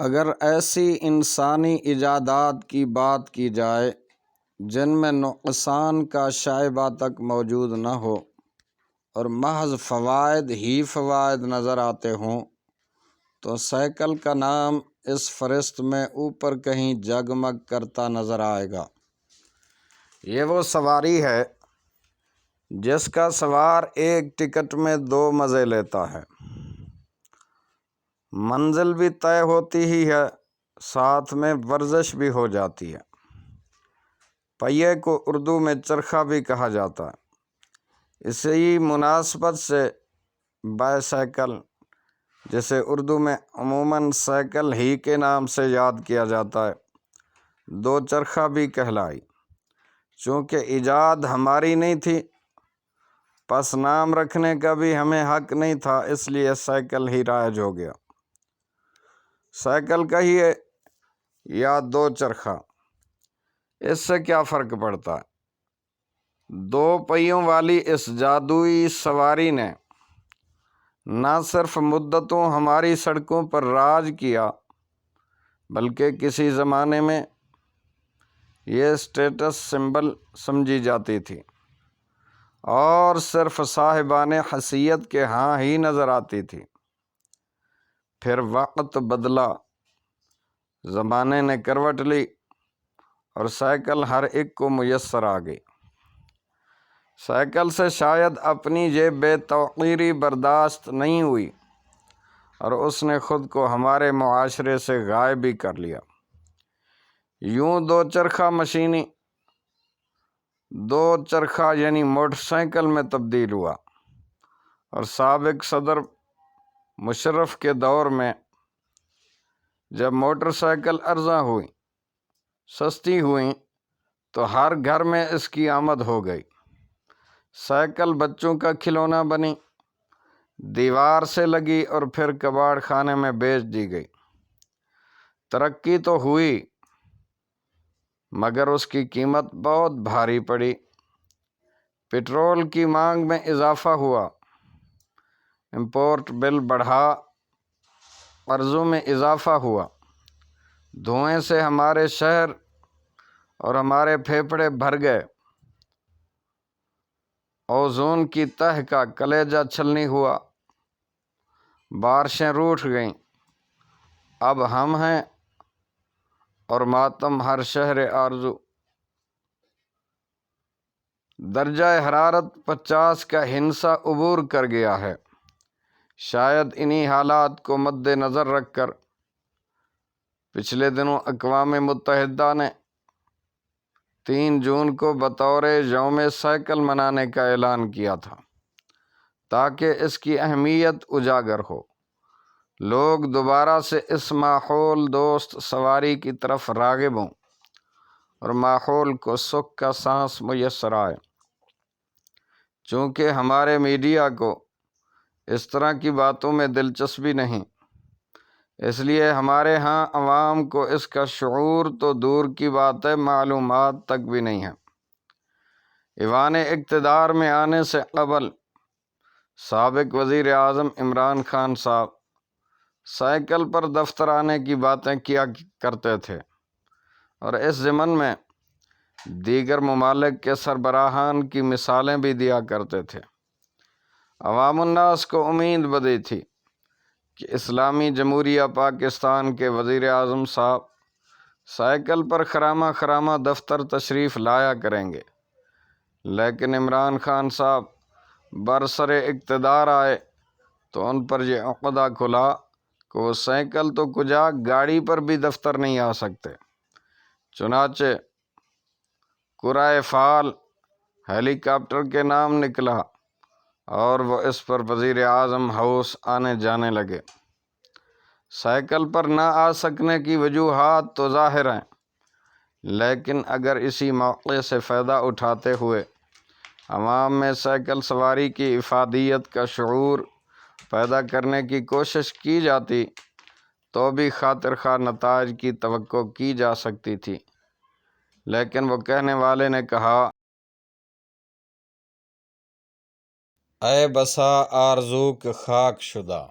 اگر ایسی انسانی ایجادات کی بات کی جائے جن میں نقصان کا شائبہ تک موجود نہ ہو اور محض فوائد ہی فوائد نظر آتے ہوں تو سائیکل کا نام اس فہرست میں اوپر کہیں جگمگ کرتا نظر آئے گا۔ یہ وہ سواری ہے جس کا سوار ایک ٹکٹ میں دو مزے لیتا ہے، منزل بھی طے ہوتی ہی ہے، ساتھ میں ورزش بھی ہو جاتی ہے۔ پہیے کو اردو میں چرخہ بھی کہا جاتا ہے۔ اسی مناسبت سے بائے سائیکل، جسے اردو میں عموماً سائیکل ہی کے نام سے یاد کیا جاتا ہے، دو چرخہ بھی کہلائی۔ چونکہ ایجاد ہماری نہیں تھی، پس نام رکھنے کا بھی ہمیں حق نہیں تھا، اس لیے سائیکل ہی رائج ہو گیا۔ سائیکل کہیے یا دو چرخہ، اس سے کیا فرق پڑتا ہے؟ دو پہیوں والی اس جادوئی سواری نے نہ صرف مدتوں ہماری سڑکوں پر راج کیا، بلکہ کسی زمانے میں یہ اسٹیٹس سمبل سمجھی جاتی تھی اور صرف صاحبان حیثیت کے ہاں ہی نظر آتی تھی۔ پھر وقت بدلا، زمانے نے کروٹ لی اور سائیکل ہر ایک کو میسر آ گئی۔ سائیکل سے شاید اپنی یہ بے توقیری برداشت نہیں ہوئی اور اس نے خود کو ہمارے معاشرے سے غائب ہی کر لیا۔ یوں دو چرخہ مشینی دو چرخہ یعنی موٹر سائیکل میں تبدیل ہوا، اور سابق صدر مشرف کے دور میں جب موٹر سائیکل ارزاں ہوئی، سستی ہوئیں، تو ہر گھر میں اس کی آمد ہو گئی۔ سائیکل بچوں کا کھلونا بنی، دیوار سے لگی اور پھر کباڑ خانے میں بیچ دی گئی۔ ترقی تو ہوئی مگر اس کی قیمت بہت بھاری پڑی۔ پٹرول کی مانگ میں اضافہ ہوا، امپورٹ بل بڑھا، قرضوں میں اضافہ ہوا، دھوئیں سے ہمارے شہر اور ہمارے پھیپھڑے بھر گئے، اوزون کی تہہ کا کلیجہ چھلنی ہوا، بارشیں روٹھ گئیں۔ اب ہم ہیں اور ماتم ہر شہر آرزو۔ درجہ حرارت 50 کا ہندسہ عبور کر گیا ہے۔ شاید انہی حالات کو مد نظر رکھ کر پچھلے دنوں اقوام متحدہ نے 3 جون کو بطور یوم سائیکل منانے کا اعلان کیا تھا تاکہ اس کی اہمیت اجاگر ہو، لوگ دوبارہ سے اس ماحول دوست سواری کی طرف راغب ہوں اور ماحول کو سکھ کا سانس میسر آئے۔ چونکہ ہمارے میڈیا کو اس طرح کی باتوں میں دلچسپی نہیں، اس لیے ہمارے ہاں عوام کو اس کا شعور تو دور کی بات ہے، معلومات تک بھی نہیں ہے۔ ایوان اقتدار میں آنے سے قبل سابق وزیر اعظم عمران خان صاحب سائیکل پر دفتر آنے کی باتیں کیا کرتے تھے اور اس ضمن میں دیگر ممالک کے سربراہان کی مثالیں بھی دیا کرتے تھے۔ عوام الناس کو امید بدی تھی کہ اسلامی جمہوریہ پاکستان کے وزیر اعظم صاحب سائیکل پر خرامہ خرامہ دفتر تشریف لایا کریں گے، لیکن عمران خان صاحب برسر اقتدار آئے تو ان پر یہ عقدہ کھلا کہ وہ سائیکل تو کجا گاڑی پر بھی دفتر نہیں آ سکتے۔ چنانچہ کرۂ فال ہیلی کاپٹر کے نام نکلا اور وہ اس پر وزیر اعظم ہاؤس آنے جانے لگے۔ سائیکل پر نہ آ سکنے کی وجوہات تو ظاہر ہیں، لیکن اگر اسی موقع سے فائدہ اٹھاتے ہوئے عوام میں سائیکل سواری کی افادیت کا شعور پیدا کرنے کی کوشش کی جاتی تو بھی خاطر خواہ نتائج کی توقع کی جا سکتی تھی۔ لیکن وہ کہنے والے نے کہا، اے بسا آرزو کہ خاک شدہ